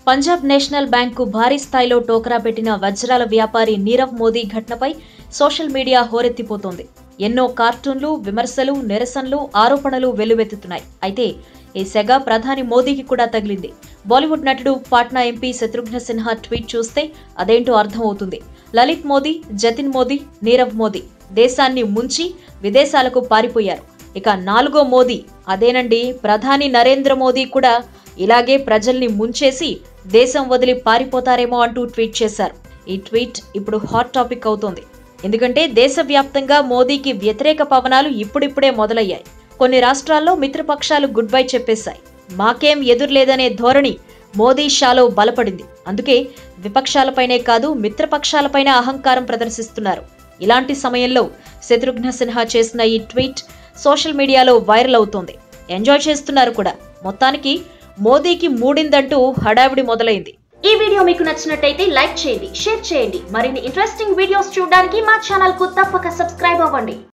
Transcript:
Punjab national bank భారీ స్థాయిలో టోకరా పెట్టిన వజ్రాల వ్యాపారి నీరవ్ మోదీ ఘటనపై సోషల్ మీడియా హోరెత్తిపోతోంది. ఎన్నో కార్టూన్లు, విమర్శలు, నిరసనలు, ఆరోపణలు వెల్లువెత్తుతున్నాయి. అయితే ఈ సెగ ప్రధాని మోదీకి కూడా తగిలింది. బాలీవుడ్ నటుడు పాట్నా ఎంపీ శత్రుఘ్న సిన్హా ట్వీట్ చూస్తే అదేంటో అర్థమవుతుంది. లలిత్ మోదీ, జతిన్ మోదీ, నీరవ్ మోదీ దేశాన్ని ముంచి విదేశాలకు పారిపోయారు. ఇక నాలుగో మోదీ అదేనండి ప్రధాని నరేంద్ర మోదీ కూడా ఇలాగే ప్రజల్ని ముంచేసి దేశం వదిలి పారిపోతారేమో అంటూ ట్వీట్ చేశారు. ఈ ట్వీట్ ఇప్పుడు హాట్ టాపిక్ అవుతోంది. ఎందుకంటే దేశవ్యాప్తంగా మోదీకి వ్యతిరేక పవనాలు ఇప్పుడిప్పుడే మొదలయ్యాయి. కొన్ని రాష్ట్రాల్లో మిత్రపక్షాలు గుడ్ బై చెప్పేశాయి. మాకేం ఎదురులేదనే ధోరణి మోదీ షాలో బలపడింది. అందుకే విపక్షాలపైనే కాదు మిత్రపక్షాలపైన అహంకారం ప్రదర్శిస్తున్నారు. ఇలాంటి సమయంలో శత్రుఘ్న సిన్హా చేసిన ఈ ట్వీట్ సోషల్ మీడియాలో వైరల్ అవుతోంది. ఎంజాయ్ చేస్తున్నారు కూడా. మొత్తానికి మోదీకి మూడిందంటూ హడావిడి మొదలైంది. ఈ వీడియో మీకు నచ్చినట్టయితే లైక్ చేయండి, షేర్ చేయండి. మరిన్ని ఇంట్రెస్టింగ్ వీడియోస్ చూడడానికి మా ఛానల్ కు తప్పక సబ్స్క్రైబ్ అవ్వండి.